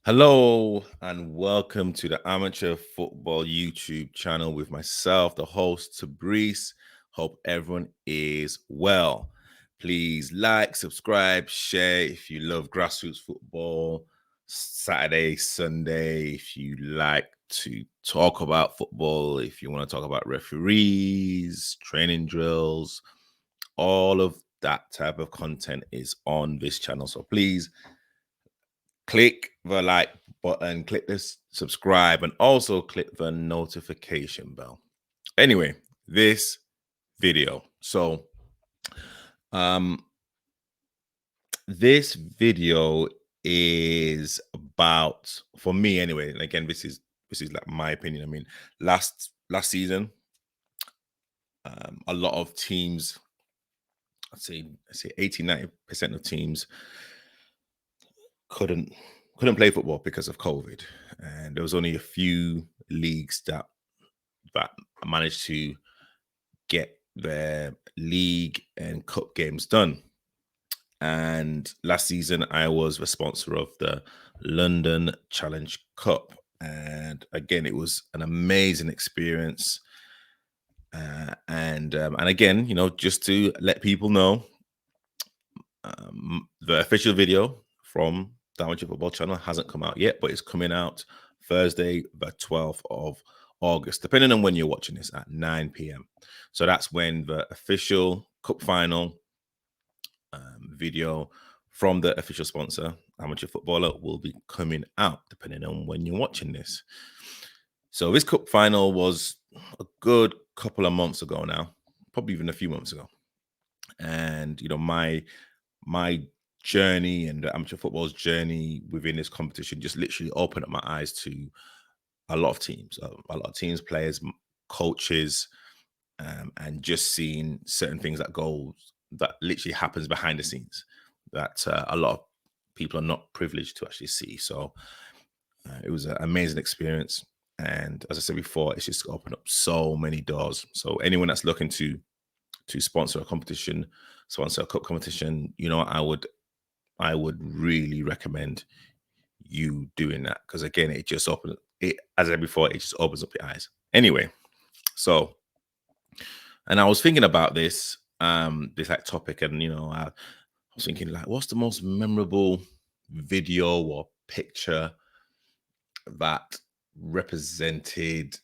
Hello and welcome to the Amateur Football YouTube channel with myself, the host Tobrise. Hope everyone is well. Please like, subscribe, share if you love grassroots football, Saturday, Sunday, if you like to talk about football, if you want to talk about referees, training drills, all of that type of content is on this channel. So please click the like button, click this subscribe, and also click the notification bell. Anyway, this video. So, this video is about, for me anyway, and again, this is like my opinion. I mean, last season, a lot of teams, I'd say 80-90% of teams couldn't play football because of COVID, and there was only a few leagues that managed to get their league and cup games done. And last season, I was the sponsor of the London Challenge Cup, and again, it was an amazing experience. And again, just to let people know, the official video from the Amateur Football Channel hasn't come out yet, but it's coming out Thursday, the 12th of August, depending on when you're watching this, at 9 p.m. So that's when the official cup final video from the official sponsor, Amateur Footballer, will be coming out, depending on when you're watching this. So this cup final was a good couple of months ago now, probably even a few months ago. And, my journey and the amateur football's journey within this competition just literally opened up my eyes to a lot of teams, players, coaches, and just seeing certain things that literally happens behind the scenes that a lot of people are not privileged to actually see. So it was an amazing experience. And as I said before, it's just opened up so many doors. So anyone that's looking to sponsor a competition, sponsor a cup competition, I would really recommend you doing that, because again, it just opens it, as I said before, it just opens up your eyes. Anyway, so, and I was thinking about this like topic, and I was thinking, like, what's the most memorable video or picture that represented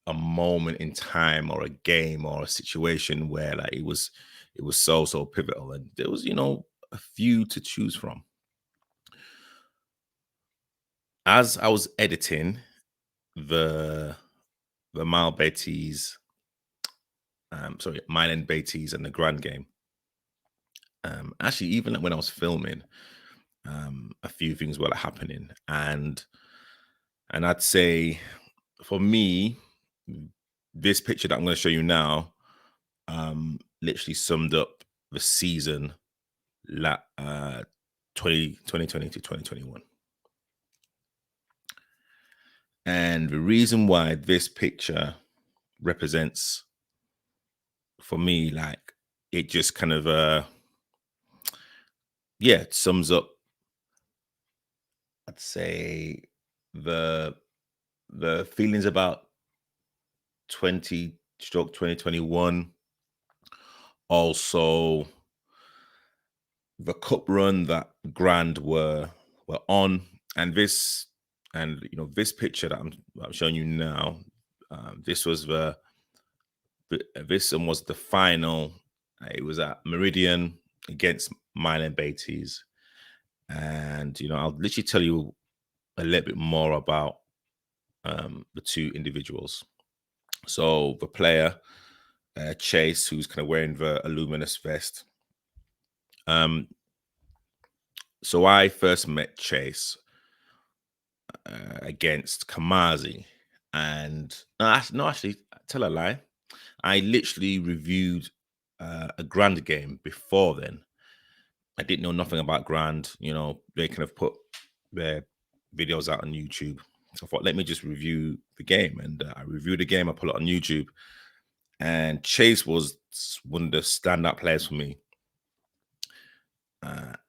a moment in time or a game or a situation where, like, it was so pivotal, and there was a few to choose from. As I was editing the Mile Beatties, Mile and Beatties and the Grand game, actually, even when I was filming, a few things were happening, and I'd say, for me, this picture that I'm going to show you now, literally summed up the season, 2020 to 2021. And the reason why this picture represents, for me, like, it just kind of it sums up, I'd say, the feelings about 2021, also the cup run that Grand were on, and this picture that I'm showing you now, this was this one was the final. It was at Meridian against Mile Beatties, and I'll literally tell you a little bit more about the two individuals. So the player, Chace, who's kind of wearing the luminous vest. So I first met Chace against Kamazi, and no, actually, tell a lie. I literally reviewed a Grand game before then. I didn't know nothing about Grand. They kind of put their videos out on YouTube. So I thought, let me just review the game. And I reviewed the game, I put it on YouTube. And Chace was one of the standout players for me.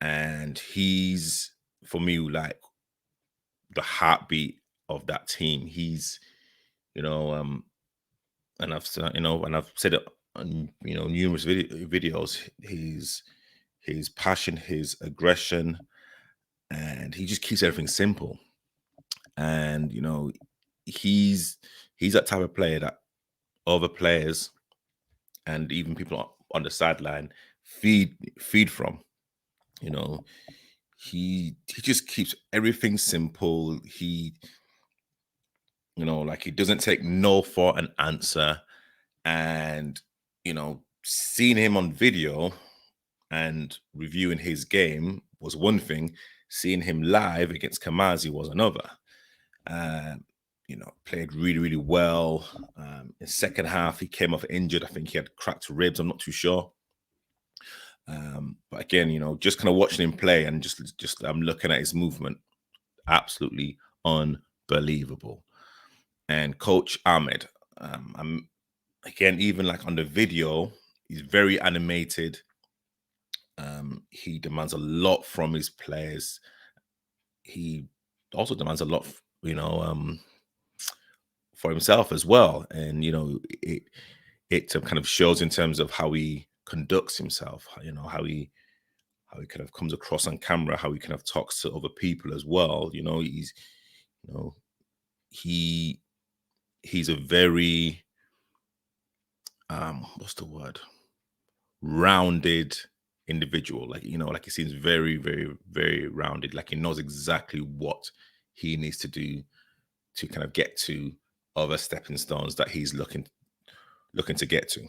And he's, for me, like, the heartbeat of that team. He's, you know, and I've said it on numerous videos. His passion, his aggression, and he just keeps everything simple. And he's that type of player that other players and even people on the sideline feed from. He just keeps everything simple. He like he doesn't take no for an answer. And seeing him on video and reviewing his game was one thing. Seeing him live against Kamazi was another. Played really, really well. In second half, he came off injured. I think he had cracked ribs. I'm not too sure. But again, just kind of watching him play and just I'm looking at his movement, absolutely unbelievable. And Coach Ahmed, I'm again, even like on the video, he's very animated. He demands a lot from his players. He also demands a lot, for himself as well. And it kind of shows in terms of how he conducts himself. How he kind of comes across on camera, how he kind of talks to other people as well. He's a very what's the word? Rounded individual. Like he seems very, very, very rounded. Like he knows exactly what he needs to do to kind of get to other stepping stones that he's looking to get to.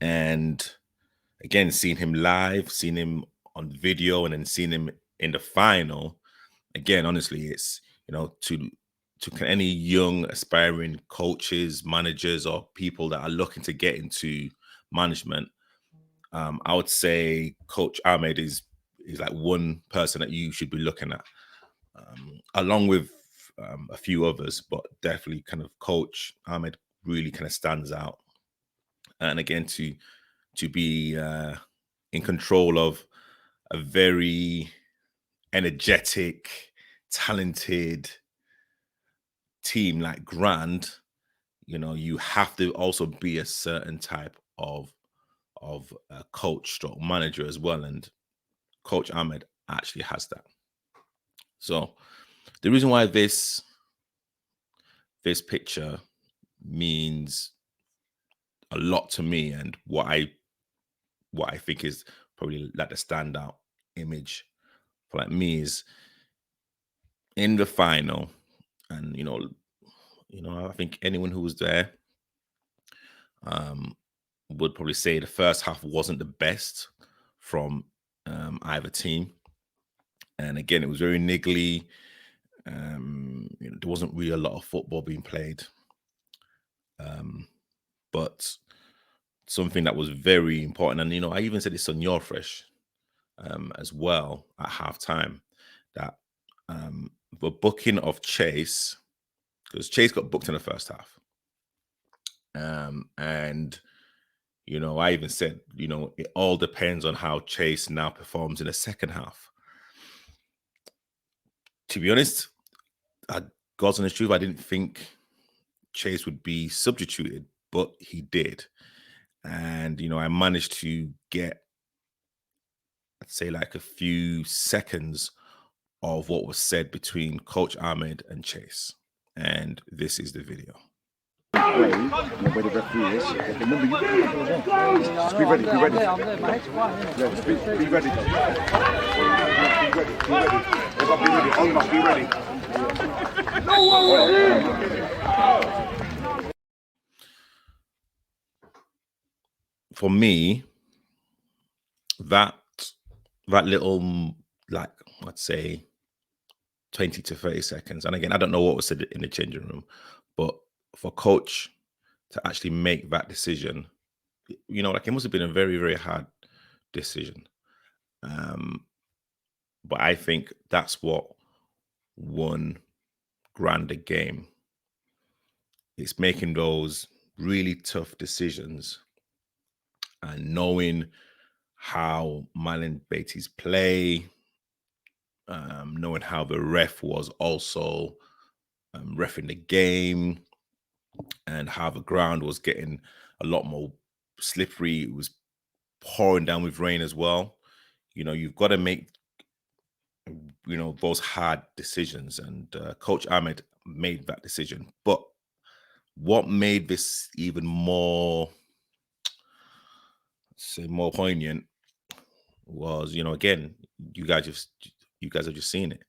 And again, seeing him live, seeing him on video, and then seeing him in the final, again, honestly, it's to any young aspiring coaches, managers, or people that are looking to get into management, I would say Coach Ahmed is like one person that you should be looking at, along with a few others, but definitely kind of Coach Ahmed really kind of stands out. And again, to be in control of a very energetic, talented team like Grand, you have to also be a certain type of a coach stroke manager as well. And Coach Ahmed actually has that. So the reason why this picture means a lot to me, and what I think is probably like the standout image for like me, is in the final. And I think anyone who was there would probably say the first half wasn't the best from either team. And again, it was very niggly. There wasn't really a lot of football being played. But something that was very important, and I even said this on Your Fresh as well at halftime, that the booking of Chace, because Chace got booked in the first half. And I even said, it all depends on how Chace now performs in the second half. To be honest, God's honest truth, I didn't think Chace would be substituted, but he did. And I managed to get, I'd say, like a few seconds of what was said between Coach Ahmed and Chace. And this is the video. Where the referee is. Remember, just be ready, be ready. Yeah, just be ready. Be ready. Everybody be ready. Hold be ready. For me, that little, like, let's say 20 to 30 seconds. And again, I don't know what was said in the changing room, but for Coach to actually make that decision, like, it must have been a very, very hard decision. But I think that's what won Grand a game. It's making those really tough decisions and knowing how Marlon Beatty's play, knowing how the ref was also reffing the game, and how the ground was getting a lot more slippery. It was pouring down with rain as well. You've got to make those hard decisions, and Coach Ahmed made that decision. But what made this even more, say, more poignant was, again, you guys have just seen it.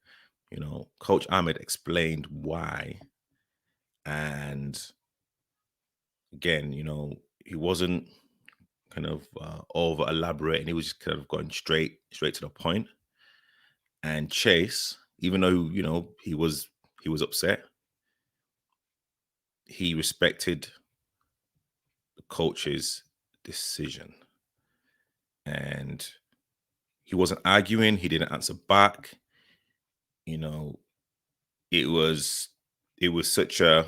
Coach Ahmed explained why, and again, he wasn't kind of over elaborating. He was just kind of going straight to the point. And Chace, even though he was upset, he respected the coach's decision, and he wasn't arguing. He didn't answer back. It was such a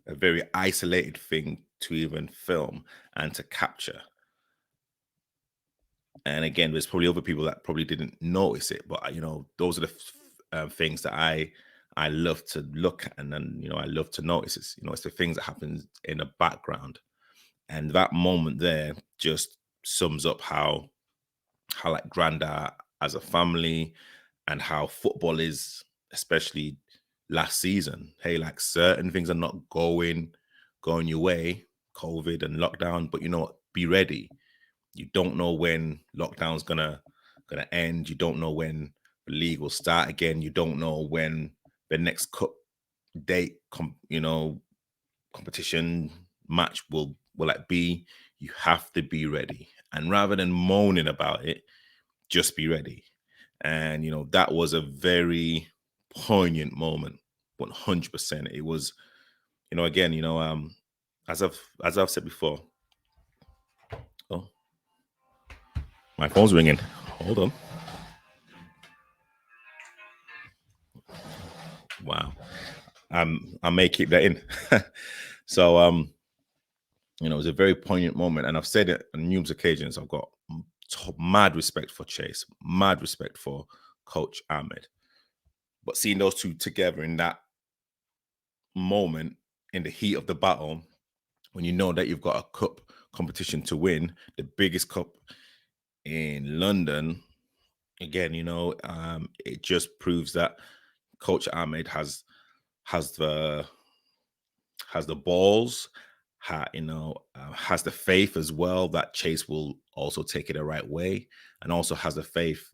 very isolated thing to even film and to capture. And again, there's probably other people that probably didn't notice it, but those are the things that I love to look at, and then I love to notice. It's the things that happen in the background, and that moment there just sums up how like Granda as a family, and how football is, especially last season. Hey, like, certain things are not going your way, COVID and lockdown, but be ready. You don't know when lockdown's gonna end. You don't know when the league will start again. You don't know when the next cup date competition match will like be. You have to be ready, and rather than moaning about it, just be ready. And that was a very poignant moment. 100%. It was, again, as I've said before. Oh, my phone's ringing. Hold on. Wow. I may keep that in. So it was a very poignant moment, and I've said it on numerous occasions. I've got mad respect for Chace, mad respect for Coach Ahmed. But seeing those two together in that moment, in the heat of the battle, when you know that you've got a cup competition to win, the biggest cup in London, again, it just proves that Coach Ahmed has the balls, has the faith as well that Chace will also take it the right way, and also has the faith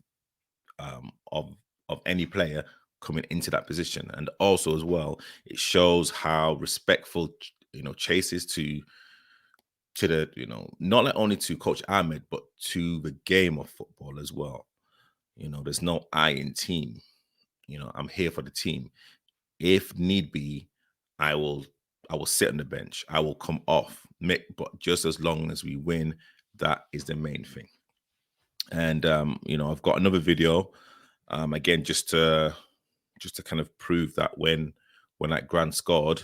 of any player coming into that position. And also as well, it shows how respectful Chace is to the not only to Coach Ahmed, but to the game of football as well. There's no I in team. I'm here for the team. If need be, I will sit on the bench. I will come off, but just as long as we win, that is the main thing. And I've got another video, again, just to kind of prove that when like Grant scored,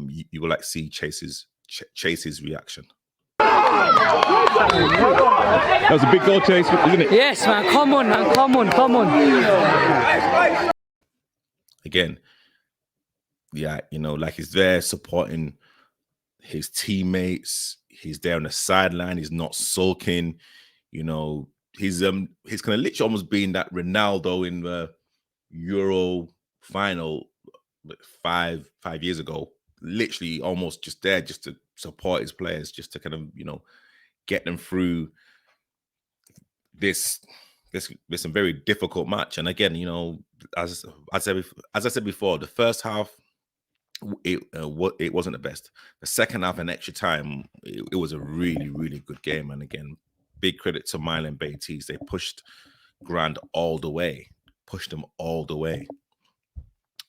you will like see Chace's reaction. That was a big goal, Chace, isn't it? Yes, man. Come on, man. Come on. Again, yeah, like, he's there supporting his teammates. He's there on the sideline. He's not sulking. He's kind of literally almost being that Ronaldo in the Euro final 5 years ago. Literally almost just there just to support his players, just to kind of get them through this a very difficult match. And again, as I said before, the first half, it wasn't the best. The second half and extra time, it was a really, really good game. And again, big credit to Milan Beatties. They pushed Grand all the way,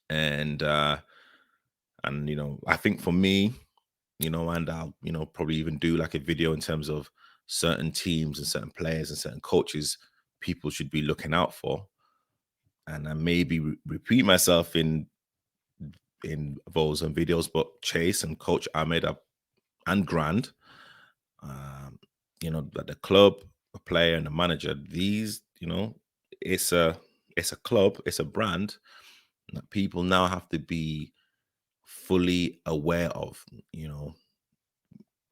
and I think for me, and I'll probably even do like a video in terms of certain teams and certain players and certain coaches people should be looking out for. And I maybe repeat myself in those videos, but Chace and Coach Ahmed and Grand, the club, the player, and the manager, these it's a club, it's a brand that people now have to be fully aware of. In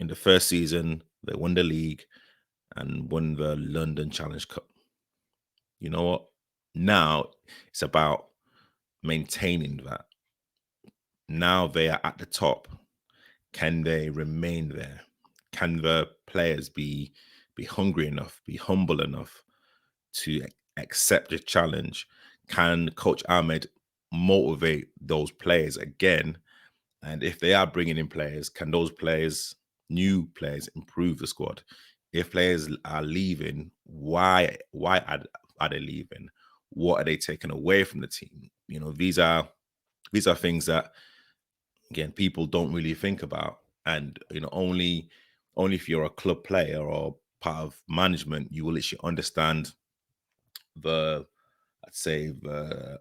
the first season, they won the league and won the London Challenge Cup. You know what? Now it's about maintaining that. Now they are at the top. Can they remain there? Can the players be hungry enough, be humble enough to accept the challenge? Can Coach Ahmed motivate those players again? And if they are bringing in players, can those players, new players, improve the squad? If players are leaving, why are they leaving? What are they taking away from the team? These are things that, again, people don't really think about. And only if you're a club player or part of management, you will actually understand the, I'd say, the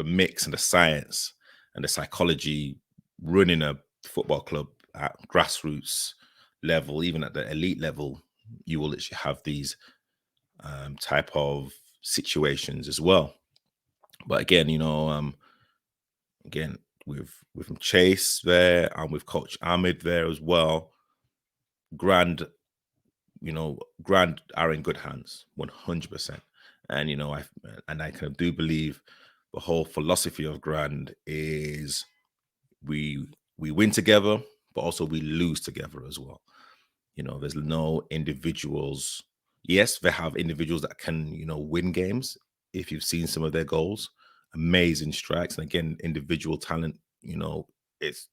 mix and the science and the psychology running a football club at grassroots level. Even at the elite level, you will actually have these type of situations as well. But again, again, with Chace there and with Coach Ahmed there as well, Grand are in good hands, 100%. And I kind of do believe the whole philosophy of Grand is we win together, but also we lose together as well. There's no individuals. Yes, they have individuals that can win games. If you've seen some of their goals, amazing strikes, and again, individual talent. It's,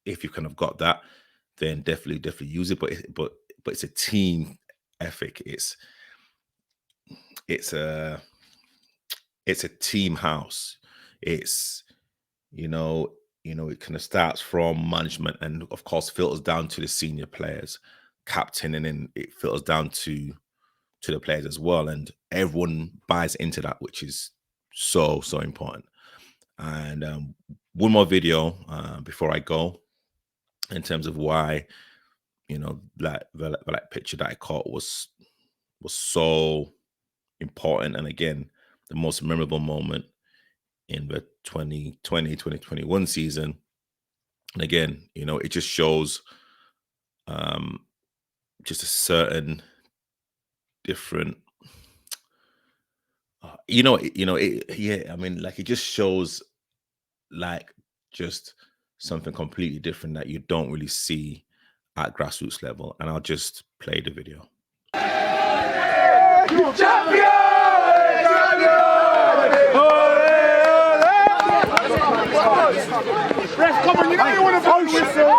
if you kind of got that, then definitely use it. But it's a team ethic. It's a team house. It's it kind of starts from management and of course filters down to the senior players, captain, and then it filters down to the players as well. And everyone buys into that, which is so important. And one more video before I go, in terms of why that picture that I caught was so important. And again, the most memorable moment in the 2020-2021 season. And again, it just shows just a certain different yeah, I mean, like, it just shows like just something completely different that you don't really see at grassroots level. And I'll just play the video. Ref, come on, you know you want to blow the whistle.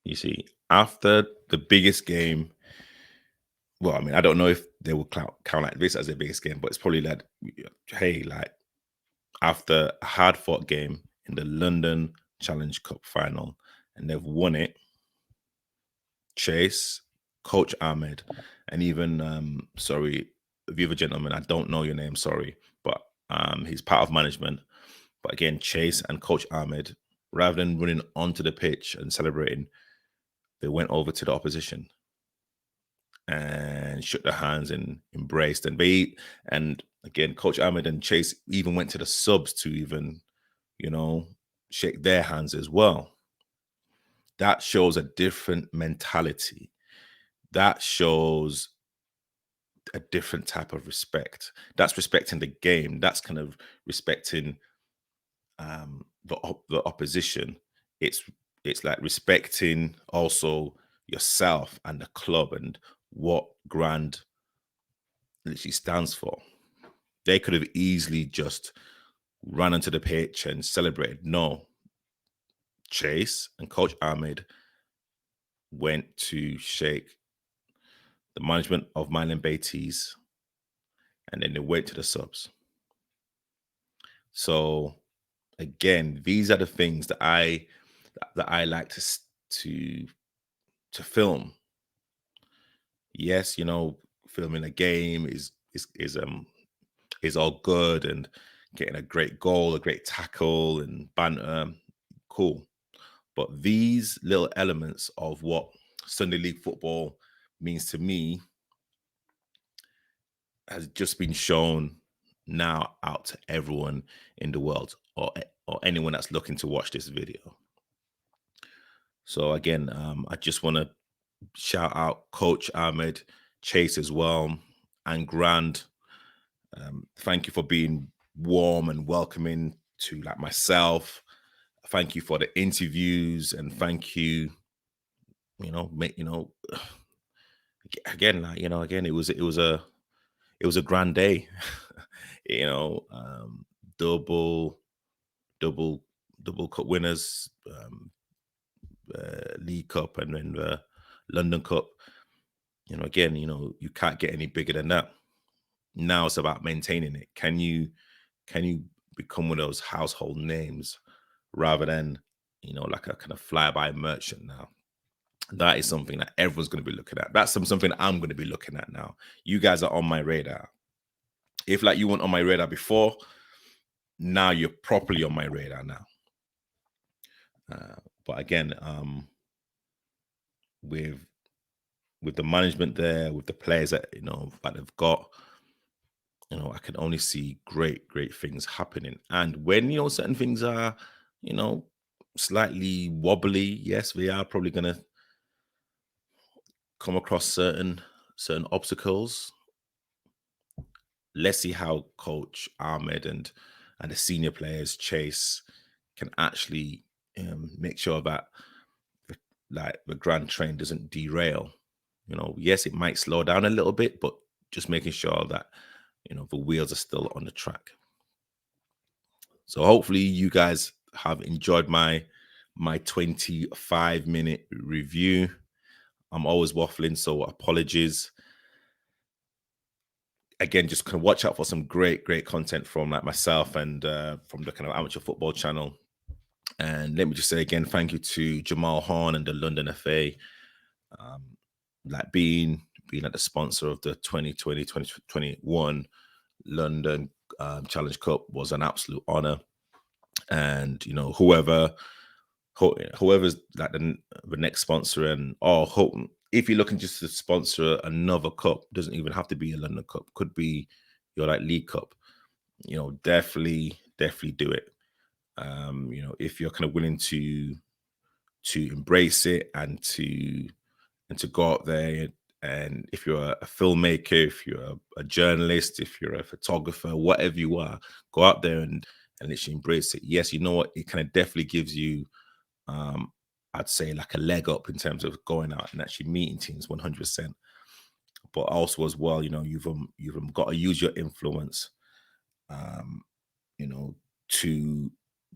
You see, after the biggest game, well, I mean, I don't know if they will count like this as their biggest game, but it's probably like, hey, like, after a hard-fought game in the London Challenge Cup final, and they've won it, Chace, Coach Ahmed, and even sorry, the other gentleman, I don't know your name, sorry, but he's part of management. But again, Chace and Coach Ahmed, rather than running onto the pitch and celebrating, they went over to the opposition and shook their hands and embraced. And again, Coach Ahmed and Chace even went to the subs to even, shake their hands as well. That shows a different mentality. That shows a different type of respect. That's respecting the game. That's kind of respecting the opposition. It's like respecting also yourself and the club and what Grand literally stands for. They could have easily just run onto the pitch and celebrated. No. Chace and Coach Ahmed went to shake the management of Milan Beatties, and then they went to the subs. So again, these are the things that I like to film. Yes, filming a game is all good, and getting a great goal, a great tackle, and banter, cool. But these little elements of what Sunday League football means to me has just been shown now out to everyone in the world, or anyone that's looking to watch this video. So again, I just want to shout out Coach Ahmed, Chace as well, and Grand. Thank you for being warm and welcoming to like myself. Thank you for the interviews, and thank you, again, again, it was a grand day. Double double double cup winners, League Cup, and then the London Cup. Again, you can't get any bigger than that. Now it's about maintaining it. Can you become one of those household names rather than like a kind of fly-by merchant now? That is something that everyone's going to be looking at. That's something I'm going to be looking at now. You guys are on my radar. If like you weren't on my radar before, now you're properly on my radar now. But again, with the management there, with the players that that they've got, I can only see great things happening. And when certain things are slightly wobbly, yes, we are probably going to come across certain obstacles. Let's see how Coach Ahmed and the senior players, Chace, can actually make sure that the grand train doesn't derail. Yes, it might slow down a little bit, but just making sure that the wheels are still on the track. So hopefully you guys have enjoyed my 25-minute review. I'm always waffling, so apologies. Again, just kind of watch out for some great content from like myself and from the kind of amateur football channel. And let me just say again, thank you to Jamal Horn and the London FA. Like being at the sponsor of the 2020-2021 London Challenge Cup was an absolute honor. And whoever's like the next sponsor, if you're looking just to sponsor another cup, doesn't even have to be a London Cup, could be your like League Cup, definitely do it. If you're kind of willing to embrace it and to go out there, and if you're a filmmaker, if you're a journalist, if you're a photographer, whatever you are, go out there and literally embrace it. Yes, you know what, it kind of definitely gives you I'd say like a leg up in terms of going out and actually meeting teams 100%. But also as well, you've got to use your influence to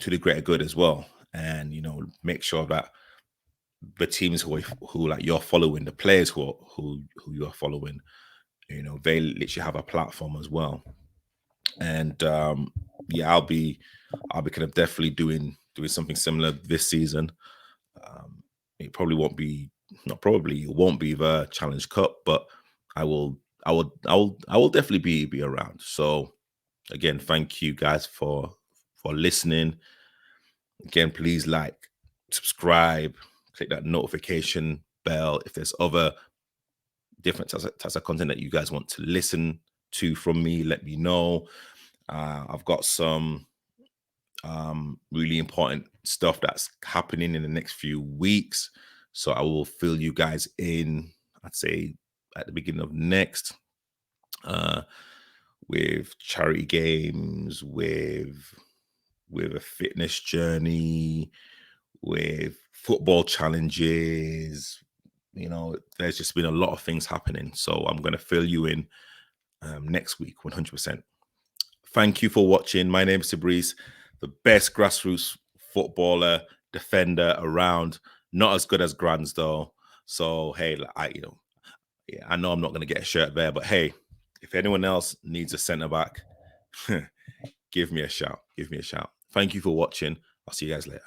the greater good as well, and make sure that the teams who like you're following, the players who you're following, they literally have a platform as well. And yeah, I'll be kind of definitely doing something similar this season. It probably won't be it won't be the Challenge Cup, but I will definitely be around. So again, thank you guys for listening. Again, please like, subscribe, click that notification bell. If there's other different types of content that you guys want to listen to from me, let me know. I've got some really important stuff that's happening in the next few weeks, so I will fill you guys in, I'd say at the beginning of next, with charity games, with a fitness journey, with football challenges. There's just been a lot of things happening, so I'm going to fill you in next week 100%. Thank you for watching. My name is Tobrise, the best grassroots footballer, defender around. Not as good as Grands though. So hey, I know I'm not going to get a shirt there, but hey, if anyone else needs a centre back, give me a shout. Thank you for watching. I'll see you guys later.